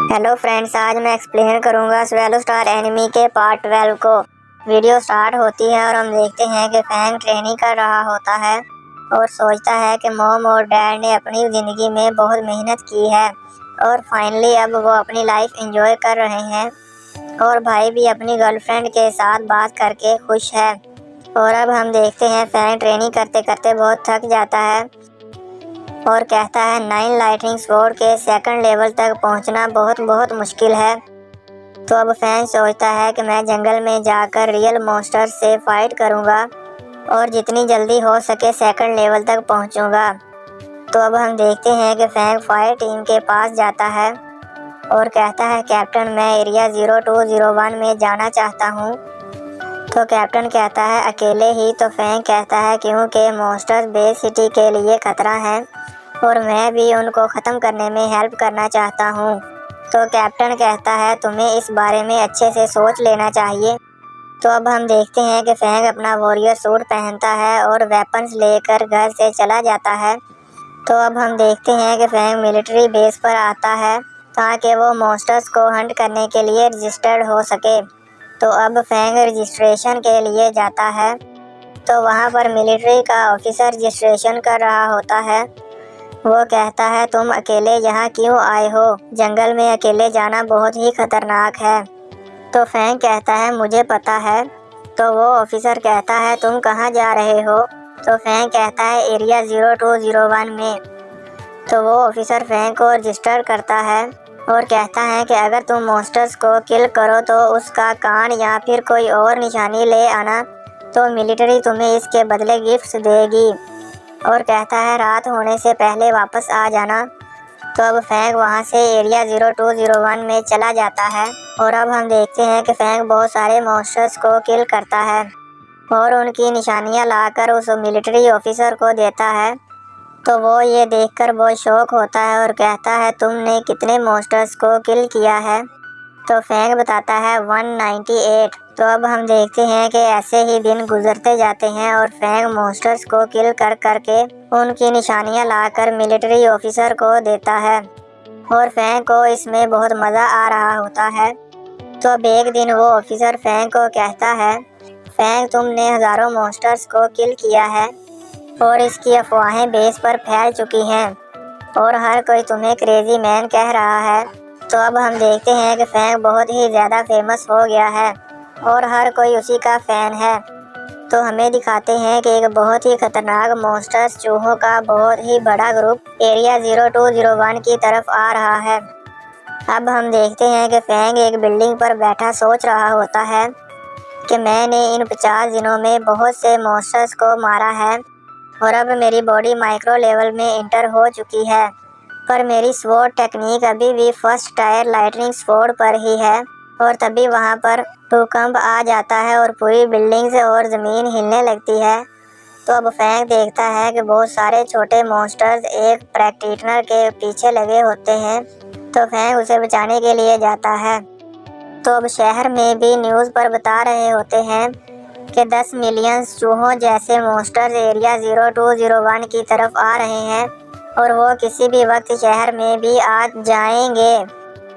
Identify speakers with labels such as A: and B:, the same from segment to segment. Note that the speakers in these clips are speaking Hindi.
A: हेलो फ्रेंड्स, आज मैं एक्सप्लेन करूंगा स्वेलो स्टार एनिमी के पार्ट 12 को। वीडियो स्टार्ट होती है और हम देखते हैं कि फैंग ट्रेनिंग कर रहा होता है और सोचता है कि मॉम और डैड ने अपनी ज़िंदगी में बहुत मेहनत की है और फाइनली अब वो अपनी लाइफ एंजॉय कर रहे हैं और भाई भी अपनी गर्लफ्रेंड के साथ बात करके खुश है। और अब हम देखते हैं फैंग ट्रेनिंग करते करते बहुत थक जाता है और कहता है 9 लाइटनिंग स्वॉर्ड के सेकंड लेवल तक पहुंचना बहुत मुश्किल है। तो अब फैंग सोचता है कि मैं जंगल में जाकर रियल मॉन्स्टर से फाइट करूंगा और जितनी जल्दी हो सके सेकंड लेवल तक पहुंचूंगा। तो अब हम देखते हैं कि फैंग फायर टीम के पास जाता है और कहता है कैप्टन, मैं एरिया 0201 में जाना चाहता हूँ। तो कैप्टन कहता है अकेले ही? तो फैंग कहता है क्योंकि मॉन्स्टर्स बेस सिटी के लिए खतरा है और मैं भी उनको ख़त्म करने में हेल्प करना चाहता हूँ। तो कैप्टन कहता है तुम्हें इस बारे में अच्छे से सोच लेना चाहिए। तो अब हम देखते हैं कि फैंग अपना वॉरियर सूट पहनता है और वेपन्स लेकर घर से चला जाता है। तो अब हम देखते हैं कि फैंग मिलिट्री बेस पर आता है ताकि वो मॉन्स्टर्स को हंट करने के लिए रजिस्टर्ड हो सके। तो अब फैंग रजिस्ट्रेशन के लिए जाता है तो वहाँ पर मिलिट्री का ऑफिसर रजिस्ट्रेशन कर रहा होता है। वो कहता है तुम अकेले यहाँ क्यों आए हो? जंगल में अकेले जाना बहुत ही खतरनाक है। तो फैंग कहता है मुझे पता है। तो वो ऑफिसर कहता है तुम कहाँ जा रहे हो? तो फैंग कहता है एरिया 0201 में। तो वो ऑफिसर फैंग को रजिस्टर करता है और कहता है कि अगर तुम मॉन्स्टर्स को किल करो तो उसका कान या फिर कोई और निशानी ले आना, तो मिलिट्री तुम्हें इसके बदले गिफ्ट्स देगी। और कहता है रात होने से पहले वापस आ जाना। तो अब फैंग वहाँ से एरिया 0201 में चला जाता है और अब हम देखते हैं कि फैंग बहुत सारे मॉन्स्टर्स को किल करता है और उनकी निशानियाँ लाकर उस मिलिट्री ऑफिसर को देता है। तो वो ये देखकर बहुत शौक होता है और कहता है तुमने कितने मॉन्स्टर्स को किल किया है? तो फैंग बताता है 198। तो अब हम देखते हैं कि ऐसे ही दिन गुजरते जाते हैं और फैंग मॉन्स्टर्स को किल कर करके उनकी निशानियां लाकर मिलिट्री ऑफिसर को देता है और फैंग को इसमें बहुत मज़ा आ रहा होता है। तो अब एक दिन वो ऑफिसर फैंग को कहता है फैंग, तुमने हज़ारों मॉन्स्टर्स को किल किया है और इसकी अफवाहें बेस पर फैल चुकी हैं और हर कोई तुम्हें क्रेजी मैन कह रहा है। तो अब हम देखते हैं कि फैंग बहुत ही ज़्यादा फेमस हो गया है और हर कोई उसी का फ़ैन है। तो हमें दिखाते हैं कि एक बहुत ही खतरनाक मॉन्स्टर्स चूहों का बहुत ही बड़ा ग्रुप एरिया 0201 की तरफ आ रहा है। अब हम देखते हैं कि फैंग एक बिल्डिंग पर बैठा सोच रहा होता है कि मैंने इन 50 दिनों में बहुत से मॉन्स्टर्स को मारा है और अब मेरी बॉडी माइक्रो लेवल में इंटर हो चुकी है, पर मेरी स्वॉर्ड टेक्निक अभी भी फर्स्ट टायर लाइटनिंग स्वॉर्ड पर ही है। और तभी वहाँ पर भूकंप आ जाता है और पूरी बिल्डिंग्स और ज़मीन हिलने लगती है। तो अब फैंग देखता है कि बहुत सारे छोटे मॉन्स्टर्स एक प्रैक्टिशनर के पीछे लगे होते हैं। तो फैंग उसे बचाने के लिए जाता है। तो अब शहर में भी न्यूज़ पर बता रहे होते हैं कि 10 मिलियन चूहों जैसे मॉन्स्टर्स एरिया 0201 की तरफ आ रहे हैं और वो किसी भी वक्त शहर में भी आ जाएंगे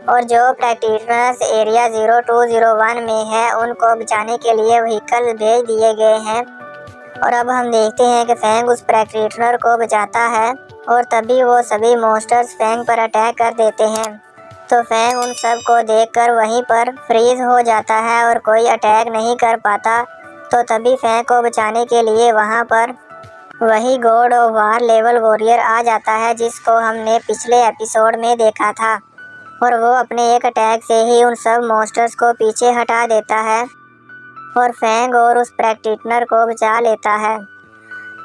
A: और जो प्रैक्टिशनर्स एरिया 0201 में है उनको बचाने के लिए व्हीकल भेज दिए गए हैं। और अब हम देखते हैं कि फैंग उस प्रैक्टिशनर को बचाता है और तभी वो सभी मॉन्स्टर्स फैंग पर अटैक कर देते हैं। तो फैंग उन सब को देखकर वहीं पर फ्रीज हो जाता है और कोई अटैक नहीं कर पाता। तो तभी फैंग को बचाने के लिए वहाँ पर वही God of war level warrior आ जाता है जिसको हमने पिछले एपिसोड में देखा था और वो अपने एक अटैक से ही उन सब मॉन्स्टर्स को पीछे हटा देता है और फैंग और उस प्रैक्टिशनर को बचा लेता है।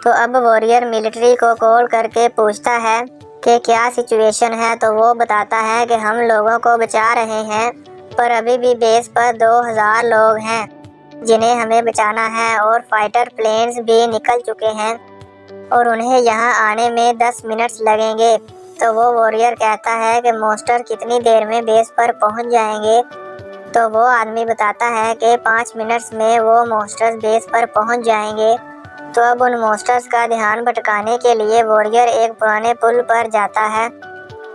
A: तो अब वॉरियर मिलिट्री को कॉल करके पूछता है कि क्या सिचुएशन है। तो वो बताता है कि हम लोगों को बचा रहे हैं पर अभी भी बेस पर 2000 लोग हैं जिन्हें हमें बचाना है और फाइटर प्लेन्स भी निकल चुके हैं और उन्हें यहाँ आने में 10 मिनट्स लगेंगे। तो वो वॉरियर कहता है कि मॉन्स्टर कितनी देर में बेस पर पहुँच जाएंगे। तो वो आदमी बताता है कि 5 मिनट्स में वो मॉन्स्टर्स बेस पर पहुँच जाएंगे। तो अब उन मॉन्स्टर्स का ध्यान भटकाने के लिए वॉरियर एक पुराने पुल पर जाता है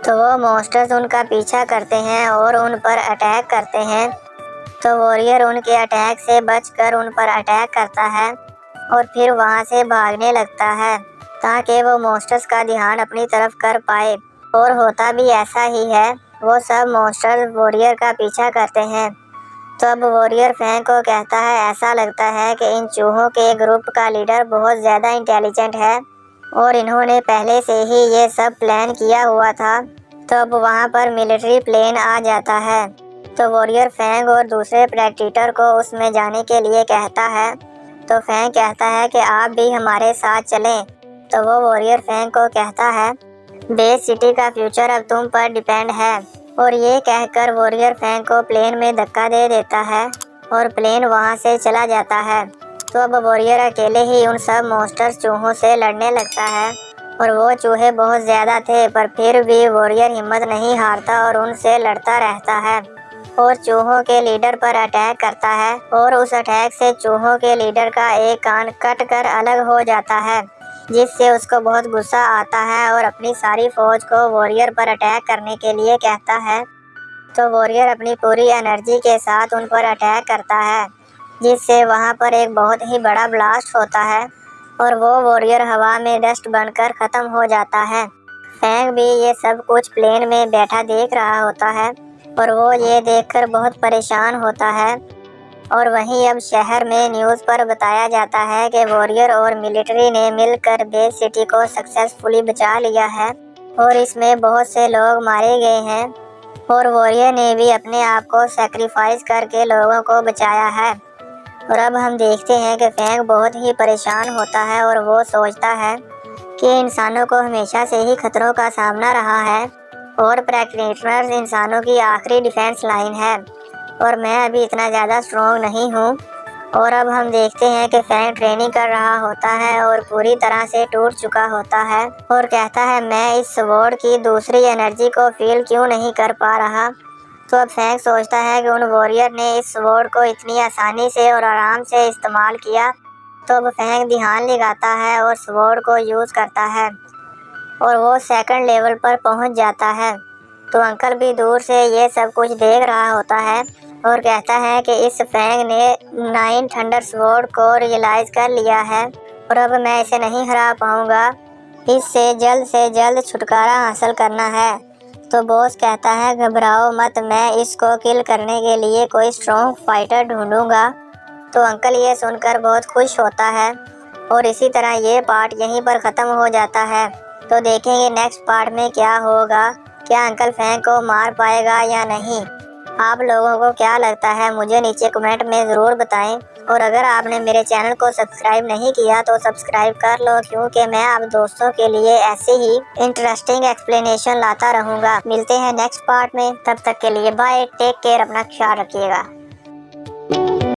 A: तो वो मॉन्स्टर्स उनका पीछा करते हैं और उन पर अटैक करते हैं। तो वॉरियर उनके अटैक से बचकर उन पर अटैक करता है और फिर वहाँ से भागने लगता है ताकि वो मॉन्स्टर्स का ध्यान अपनी तरफ कर पाए। और होता भी ऐसा ही है, वो सब मॉन्स्टर वॉरियर का पीछा करते हैं। तो अब वॉरियर फैंग को कहता है ऐसा लगता है कि इन चूहों के ग्रुप का लीडर बहुत ज़्यादा इंटेलिजेंट है और इन्होंने पहले से ही ये सब प्लान किया हुआ था। तो अब वहाँ पर मिलिट्री प्लेन आ जाता है। तो वॉरियर फैंग और दूसरे प्रेडेटर को उसमें जाने के लिए कहता है। तो फैंग कहता है कि आप भी हमारे साथ चलें। तो वो वॉरियर फैंग को कहता है बेस सिटी का फ्यूचर अब तुम पर डिपेंड है। और ये कहकर वॉरियर फैंग को प्लेन में धक्का दे देता है और प्लेन वहाँ से चला जाता है। तो अब वॉरियर अकेले ही उन सब मॉन्स्टर चूहों से लड़ने लगता है और वो चूहे बहुत ज़्यादा थे, पर फिर भी वॉरियर हिम्मत नहीं हारता और उनसे लड़ता रहता है और चूहों के लीडर पर अटैक करता है। और उस अटैक से चूहों के लीडर का एक कान कट कर अलग हो जाता है, जिससे उसको बहुत गुस्सा आता है और अपनी सारी फौज को वॉरियर पर अटैक करने के लिए कहता है। तो वॉरियर अपनी पूरी एनर्जी के साथ उन पर अटैक करता है, जिससे वहाँ पर एक बहुत ही बड़ा ब्लास्ट होता है और वो वॉरियर हवा में डस्ट बनकर ख़त्म हो जाता है। फैंग भी ये सब कुछ प्लेन में बैठा देख रहा होता है और वो ये देखकर बहुत परेशान होता है। और वहीं अब शहर में न्यूज़ पर बताया जाता है कि वॉरियर और मिलिट्री ने मिलकर बेस सिटी को सक्सेसफुली बचा लिया है और इसमें बहुत से लोग मारे गए हैं और वॉरियर ने भी अपने आप को सेक्रीफाइस करके लोगों को बचाया है। और अब हम देखते हैं कि फैंग बहुत ही परेशान होता है और वो सोचता है कि इंसानों को हमेशा से ही खतरों का सामना रहा है और प्रेडेटर्स इंसानों की आखिरी डिफेंस लाइन है और मैं अभी इतना ज़्यादा स्ट्रॉन्ग नहीं हूँ। और अब हम देखते हैं कि फैंग ट्रेनिंग कर रहा होता है और पूरी तरह से टूट चुका होता है और कहता है मैं इस स्वॉर्ड की दूसरी एनर्जी को फील क्यों नहीं कर पा रहा। तो अब फैंग सोचता है कि उन वॉरियर ने इस स्वॉर्ड को इतनी आसानी से और आराम से इस्तेमाल किया। तो अब फैंग ध्यान लगाता है और स्वॉर्ड को यूज़ करता है और वो सेकंड लेवल पर पहुंच जाता है। तो अंकल भी दूर से ये सब कुछ देख रहा होता है और कहता है कि इस फैंग ने 9 थंडर स्वॉर्ड को रियलाइज़ कर लिया है और अब मैं इसे नहीं हरा पाऊँगा, इससे जल्द से जल्द छुटकारा हासिल करना है। तो बॉस कहता है घबराओ मत, मैं इसको किल करने के लिए कोई स्ट्रॉन्ग फाइटर ढूंढूंगा। तो अंकल ये सुनकर बहुत खुश होता है और इसी तरह ये पार्ट यहीं पर ख़त्म हो जाता है। तो देखेंगे नेक्स्ट पार्ट में क्या होगा, क्या अंकल फैंग को मार पाएगा या नहीं। आप लोगों को क्या लगता है मुझे नीचे कमेंट में ज़रूर बताएं। और अगर आपने मेरे चैनल को सब्सक्राइब नहीं किया तो सब्सक्राइब कर लो, क्योंकि मैं आप दोस्तों के लिए ऐसे ही इंटरेस्टिंग एक्सप्लेनेशन लाता रहूँगा। मिलते हैं नेक्स्ट पार्ट में, तब तक के लिए बाय, टेक केयर, अपना ख्याल रखिएगा।